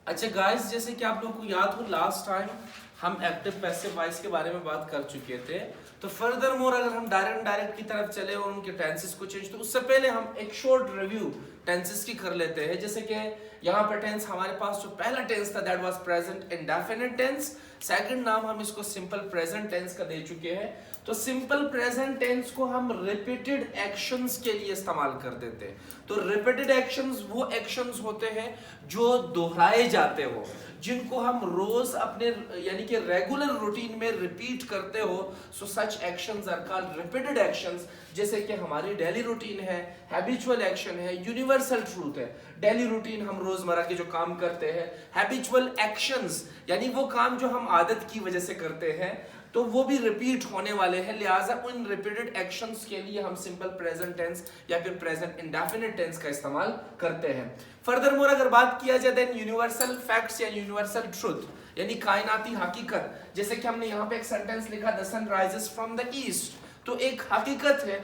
अच्छा गाइस, जैसे कि आप लोगों को याद हो लास्ट टाइम हम एक्टिव पैसिव वॉइस के बारे में बात कर चुके थे। तो फर्दर मोर अगर हम डायरेक्ट की तरफ चले और उनके टेंसेस को चेंज, तो उससे पहले हम एक शॉर्ट रिव्यू टेंसेस की कर लेते हैं। जैसे कि यहाँ पर टेंस हमारे पास जो पहला टेंस था that was present indefinite tense. Second नाम हम इसको सिंपल प्रेजेंट टेंस का दे चुके हैं। तो सिंपल प्रेजेंट टेंस को हम रिपीटेड एक्शंस के लिए इस्तेमाल कर देते हैं। तो रिपीटेड एक्शंस वो एक्शंस होते हैं जो दोहराए जाते हो, जिनको हम रोज अपने यानी कि रेगुलर रूटीन में रिपीट करते हो। So such actions are called repeated actions. जैसे कि हमारी डेली रूटीन है, हैबिचुअल एक्शन है, यूनिवर्सल ट्रूथ है। डेली रूटीन हम रोजमर्रा के जो काम करते हैं, हैबिचुअल एक्शंस यानी वो काम जो हम आदत की वजह से करते हैं, तो वो भी रिपीट होने वाले हैं। लिहाजा उन रिपीटेड एक्शंस के लिए हम सिंपल प्रेजेंट टेंस या फिर प्रेजेंट इंडेफिनिट टेंस का इस्तेमाल करते हैं। फर्दरमोर अगर बात किया जाए देन यूनिवर्सल फैक्ट्स या यूनिवर्सल ट्रुथ यानी कायनाती हकीकत। जैसे कि हमने यहाँ पे एक सेंटेंस लिखा the sun rises from the east, तो एक हकीकत है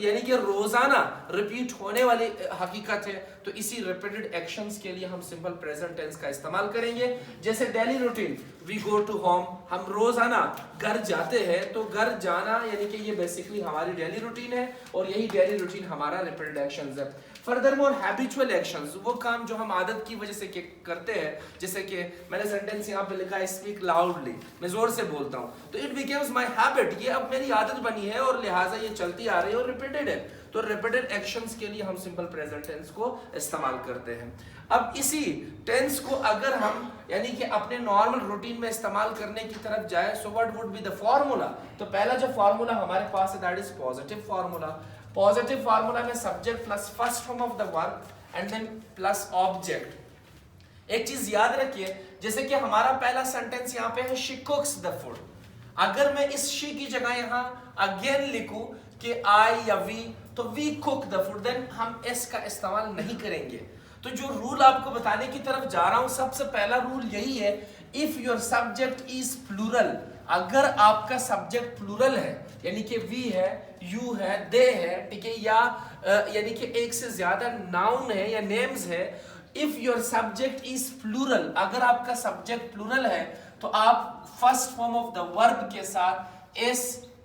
यानी कि रोजाना रिपीट होने वाली हकीकत है। तो इसी रिपीटेड एक्शंस के लिए हम सिंपल प्रेजेंट टेंस का इस्तेमाल करेंगे। जैसे daily routine we go to home, हम रोजाना घर जाते हैं। तो घर जाना यानी कि ये बेसिकली हमारी डेली रूटीन है और यही डेली रूटीन हमारा रिपीटेड एक्शंस है। फर्दरमोर हैबिचुअल एक्शंस वो काम जो हम आदत की वजह से करते हैं। जैसे कि मैंने सेंटेंस यहाँ पे लिखा है स्पीक लाउडली, मैं जोर से बोलता हूँ। तो इट बिकेम्स माय हैबिट, ये अब मेरी आदत बनी है और लिहाजा ये चलती आ रही है और रिपीटेड है। तो रिपीटेड एक्शंस के लिए हम सिंपल प्रेजेंट टेंस को इस्तेमाल करते हैं। अब इसी टेंस को अगर हम यानी कि अपने नॉर्मल रूटीन में इस्तेमाल करने की तरफ जाए, so what would be the formula. तो पहला जो फॉर्मूला हमारे पास है that is positive formula. Positive formula में subject plus first form of the verb and then plus object. एक चीज याद रखिए, जैसे कि हमारा पहला सेंटेंस यहाँ पे है शी कुक्स द फूड। अगर मैं इस शी की जगह यहाँ अगेन लिखूं कि आई या वी, तो we cook the food, then हम एस का इस्तेमाल नहीं करेंगे। तो जो रूल आपको बताने की तरफ जा रहा हूं, सबसे पहला रूल यही है, if your subject is plural, अगर आपका सब्जेक्ट प्लूरल है यानी कि वी है, यू है, दे है, ठीक है, या यानी कि एक से ज्यादा नाउन है या नेम्स है। If your subject is plural, अगर आपका सब्जेक्ट प्लूरल है, तो आप first form of the verb के साथ एस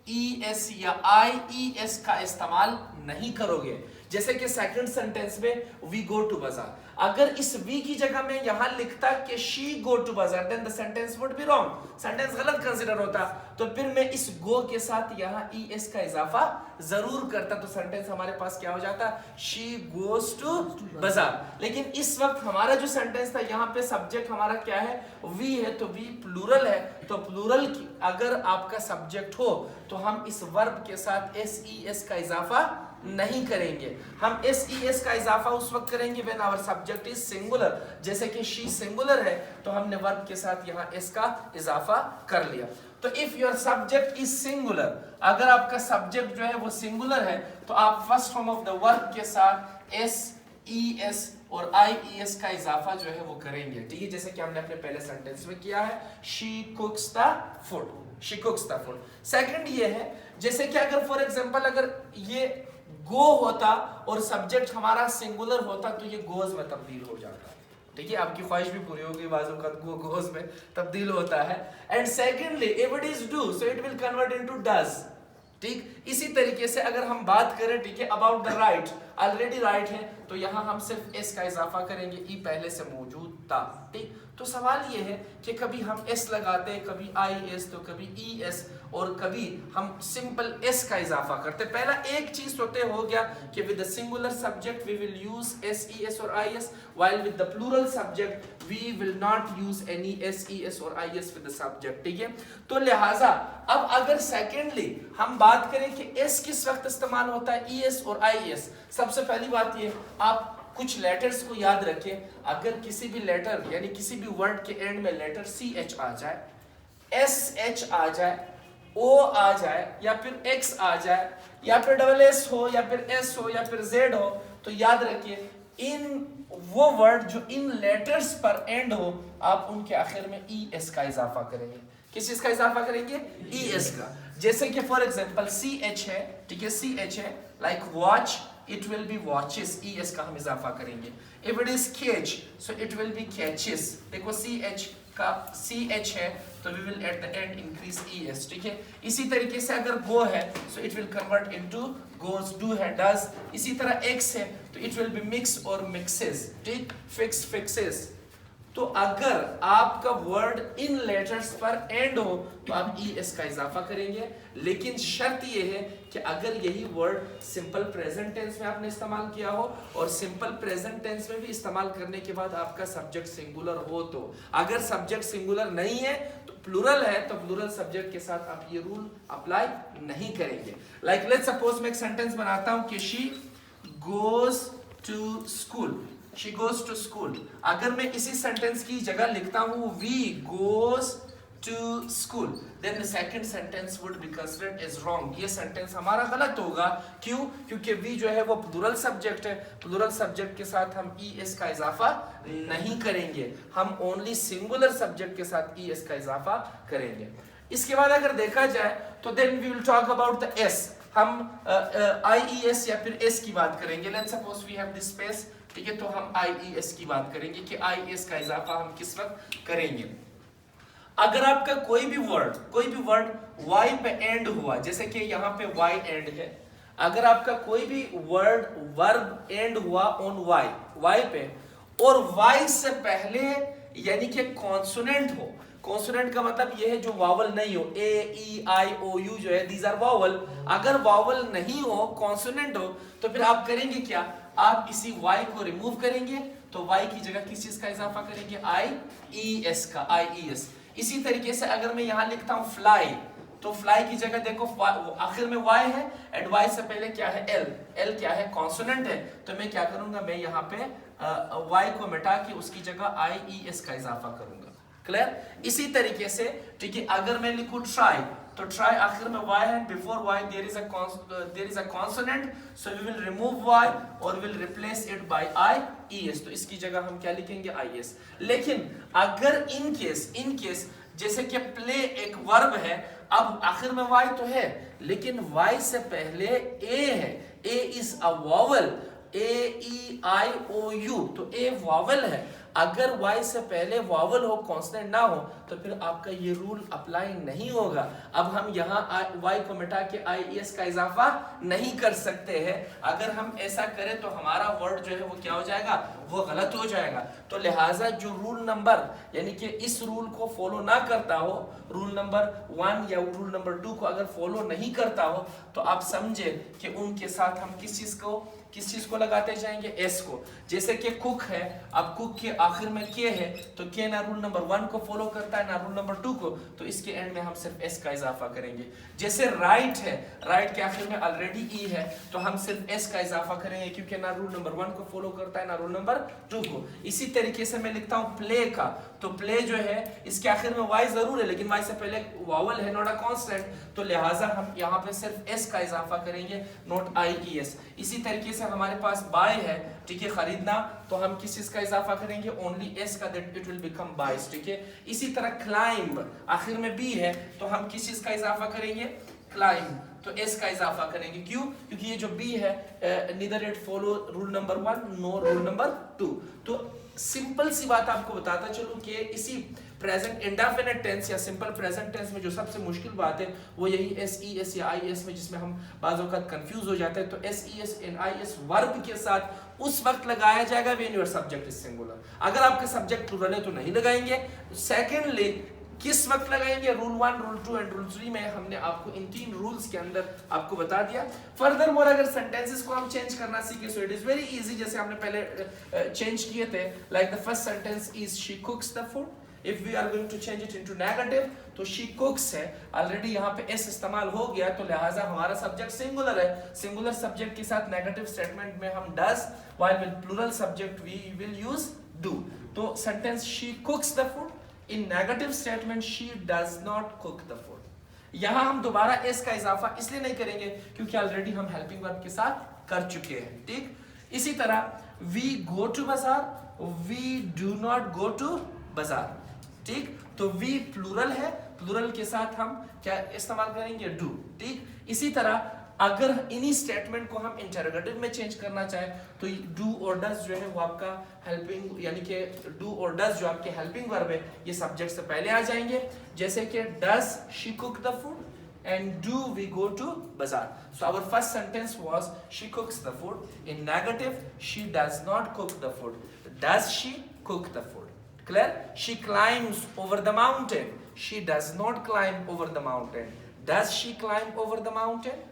ई एस या आई ई एस का इस्तेमाल नहीं करोगे। जैसे कि सेकंड सेंटेंस में वी गो टू बाजार, अगर इस वी की जगह में यहां लिखता कि शी गो टू बाजार, then the sentence would be wrong, sentence गलत कंसीडर होता। तो फिर मैं इस गो के साथ यहां ई एस का इजाफा जरूर करता, तो सेंटेंस हमारे पास क्या हो जाता, शी गोज टू बाजार। लेकिन इस वक्त हमारा जो सेंटेंस था, यहाँ पे सब्जेक्ट हमारा क्या है, वी है, तो वी प्लूरल है। तो प्लूरल की अगर आपका सब्जेक्ट हो तो हम इस वर्ब के साथ एस ई एस का इजाफा नहीं करेंगे। हम एस ई एस का इजाफा उस वक्त करेंगे when our subject is singular. जैसे कि शी सिंगुलर है, तो हमने वर्ब के साथ यहाँ एस का इजाफा कर लिया। तो if your subject is singular, अगर आपका सब्जेक्ट जो है वो सिंगुलर है, तो आप first form of the verb के साथ एस ई एस और आई ई एस का इजाफा जो है वो करेंगे, ठीक है, जैसे कि हमने अपने पहले सेंटेंस में किया है, she cooks the food, she cooks the food. Second ये है, जैसे कि अगर फॉर एग्जांपल अगर ये गो होता और सब्जेक्ट हमारा सिंगुलर होता, तो ये गोज में तब्दील हो जाता, ठीक है, आपकी ख्वाहिश भी पूरी होगी, बाजू का गो गोज में तब्दील होता है। And secondly if it is do, so it will convert into does, ठीक। इसी तरीके से अगर हम बात करें, ठीक है, about the right, already right है, तो यहां हम सिर्फ एस का इजाफा करेंगे, ई पहले से मौजूद था, ठीक। तो सवाल ये है कि कभी हम एस लगाते हैं, कभी आई एस, तो कभी ई एस, और कभी हम सिंपल एस का इजाफा करते। पहला एक चीज होते हो गया कि with the singular subject we will use S E S और I S, while with the plural subject we will not use any S E S और I S with the subject, ठीक है। तो लिहाजा अब अगर सेकेंडली हम बात करें कि एस किस वक्त इस्तेमाल होता है, ई एस और आई एस, सबसे पहली बात ये, आप कुछ लेटर्स को याद रखें। अगर किसी भी लेटर यानी किसी भी वर्ड के एंड में लेटर सी एच आ जाए, एस एच आ जाए, ओ आ जाए, या फिर एक्स आ जाए, या फिर डबल एस हो, या फिर एस हो, या फिर जेड हो, तो याद रखिए इन वो वर्ड जो इन लेटर्स पर एंड हो, आप उनके आखिर में ई एस का इजाफा करेंगे। किस चीज का इजाफा करेंगे, ई एस का। जैसे कि फॉर एग्जांपल सी एच है, ठीक है, सी एच है, like watch, it will be watches, es का हम इजाफा करेंगे. If it is catch, so it will be catches. देखो ch का ch है तो we will at the end increase es. ठीक है. इसी तरीके से अगर go है so it will convert into goes, do है does. इसी तरह x है तो it will be mix or mixes. ठीक, fix fixes. तो अगर आपका वर्ड इन लेटर्स पर एंड हो तो आप es का इजाफा करेंगे, लेकिन शर्त ये है कि अगर यही वर्ड सिंपल प्रेजेंट टेंस में आपने इस्तेमाल किया हो और सिंपल प्रेजेंट टेंस में भी इस्तेमाल करने के बाद आपका सब्जेक्ट सिंगुलर हो. तो अगर सब्जेक्ट सिंगुलर नहीं है तो प्लूरल है तो प्लूरल सब्जेक्ट के साथ आप ये रूल अप्लाई नहीं करेंगे. लाइक लेट्स सपोज मैं एक सेंटेंस बनाता हूं कि she goes to school. She goes to school. अगर मैं इसी सेंटेंस की जगह लिखता हूँ we goes to school, then the second sentence would be considered as wrong. ये सेंटेंस हमारा गलत होगा. क्यों? क्योंकि we जो है वो प्लूरल सब्जेक्ट है. प्लूरल सब्जेक्ट के साथ हम es का इजाफा नहीं करेंगे, हम ओनली सिंगुलर सब्जेक्ट के साथ es का इजाफा करेंगे. इसके बाद अगर देखा जाए तो then we will talk about the s. हम ies या फिर s की बात करेंगे. Let's suppose we have this space. ठीक है, तो हम IES की बात करेंगे कि IES का इजाफा हम किस वक्त करेंगे. अगर आपका कोई भी वर्ड Y पे एंड हुआ, जैसे कि यहाँ पे Y एंड है, अगर आपका कोई भी वर्ब एंड हुआ ऑन Y पे और Y से पहले यानी कि कॉन्सोनेंट हो. कॉन्सोनेंट का मतलब यह है जो वावल नहीं हो, A, E, I, O, U जो है दीज आर वावल. अगर वावल नहीं हो, कॉन्सोनेंट हो, तो फिर आप करेंगे क्या, आप इसी y को रिमूव करेंगे तो y की जगह किस चीज का इजाफा करेंगे, IES का, IES. इसी तरीके से अगर मैं यहाँ लिखता हूँ fly, तो fly की जगह देखो आखिर में y है एंड y से पहले क्या है, L क्या है, कॉन्सोनेंट है. तो मैं क्या करूंगा, मैं यहाँ पे y को मिटा के उसकी जगह IES का इजाफा करूंगा. क्लियर? इसी तरीके से ठीक है, अगर मैं लिखूं try, तो try आखिर में y है, before y there is a consonant, so we will remove y और will replace it by IES. तो इसकी जगह हम क्या लिखेंगे, IES. लेकिन अगर in case जैसे कि play एक वर्ब है, अब आखिर में y तो है लेकिन y से पहले a है, a is a vowel, A-E-I-O-U, तो A वावल है. अगर Y से पहले वावल हो, कॉन्सोनेंट ना हो, तो फिर आपका ये रूल अप्लाई नहीं होगा. अब हम यहाँ Y को मिटा के IES का इजाफा नहीं कर सकते हैं. अगर हम ऐसा करें तो हमारा वर्ड जो है वो क्या हो जाएगा, वो गलत हो जाएगा. तो लिहाजा जो रूल नंबर यानी कि इस रूल को फॉलो ना करता हो, रूल नंबर 1 या रूल नंबर 2 को अगर फॉलो नहीं करता हो, तो आप समझे कि उनके साथ हम किस चीज को लगाते जाएंगे, एस को. जैसे कि कुक है, अब कुक के आखिर में के है, तो के ना रूल नंबर 1 को फॉलो करता है ना रूल नंबर 2 को, तो इसके एंड में हम सिर्फ एस का इजाफा करेंगे. जैसे राइट है, राइट के आखिर में ऑलरेडी ई है, तो हम सिर्फ एस का इजाफा करेंगे क्योंकि ना रूल नंबर 1 को फॉलो करता है ना रूल नंबर 2 को. इसी तरीके से मैं लिखता हूँ प्ले का, तो प्ले जो है इसके आखिर में वाई जरूर है लेकिन वाई से पहले वावल है, नॉट अ कॉन्स्टेंट, तो लिहाजा हम यहाँ पे सिर्फ एस का इजाफा करेंगे, नॉट IES. इसी तरीके से हमारे पास बाय है, ठीक है, खरीदना, तो हम किस चीज का इजाफा करेंगे, ओनली एस का, दैट इट विल बिकम बाइस. ठीक है. इसी तरह क्लाइंब आखिर में बी है, तो हम किस चीज का इजाफा करेंगे, क्लाइंब, तो एस का इजाफा करेंगे. क्यों? क्योंकि ये जो बी है neither it follow rule number 1 no rule number 2. तो सिंपल सी बात आपको बताता चलूं कि इसी प्रेजेंट इंडेफिनिट टेंस या सिंपल प्रेजेंट टेंस में जो सबसे मुश्किल बात है वो यही SES या IES में, जिसमें हम बाज़ औक़ात कंफ्यूज हो जाते हैं. तो SES एंड IES वर्ब के साथ उस वक्त लगाया जाएगा when your subject is singular. अगर आपका सब्जेक्ट प्लूरल है तो नहीं लगाएंगे. सेकेंडली किस वक्त लगाएंगे, रूल 1 रूल 2 एंड रूल 3 में हमने आपको इन 3 रूल्स के अंदर आपको बता दिया. फर्दर मोर अगर सेंटेंसेस को हम चेंज करना सीखे so it is very easy, जैसे हमने पहले चेंज किए थे. Like the first sentence is she cooks the food. If we are going to change it into negative, तो she cooks है, ऑलरेडी यहाँ पे s इस्तेमाल हो गया, तो लिहाजा हमारा सब्जेक्ट सिंगुलर है. सिंगुलर सब्जेक्ट के साथ नेगेटिव स्टेटमेंट में हम does, while with plural subject we will use do. तो sentence she cooks the food, in negative statement she does not cook the food. यहाँ हम दोबारा s का इजाफा इसलिए नहीं करेंगे क्योंकि ऑलरेडी हम हेल्पिंग वर्ब के साथ कर चुके हैं. ठीक. इसी तरह we go to बाजार, we do not go to बाजार. ठीक. तो वी प्लूरल है, प्लूरल के साथ हम क्या इस्तेमाल करेंगे, डू. ठीक. इसी तरह अगर इन्हीं स्टेटमेंट को हम इंटरोगेटिव में चेंज करना चाहें तो डू और डज जो है वो आपका हेल्पिंग, यानी कि डू और डज जो आपके हेल्पिंग वर्ब है ये सब्जेक्ट से पहले आ जाएंगे। जैसे कि does she cook the food and do we go to बाजार। So our first sentence was she cooks the food, in negative she does not cook the food, does she cook the food. Clear? She climbs over the mountain, she does not climb over the mountain, does she climb over the mountain?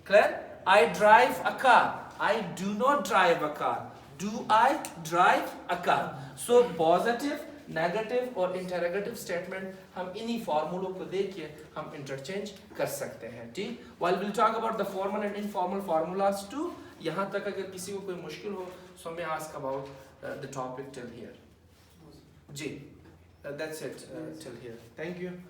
Clear? I drive a car. I do not drive a car. Do I drive a car? So positive, negative और interrogative statement हम इन्हीं फॉर्मूलों को देखिए हम interchange कर सकते हैं। ठीक? While we'll talk about the formal and informal formulas too. यहाँ तक अगर किसी को कोई मुश्किल हो, so may ask about the topic till here. Ji, that's it till here. Thank you.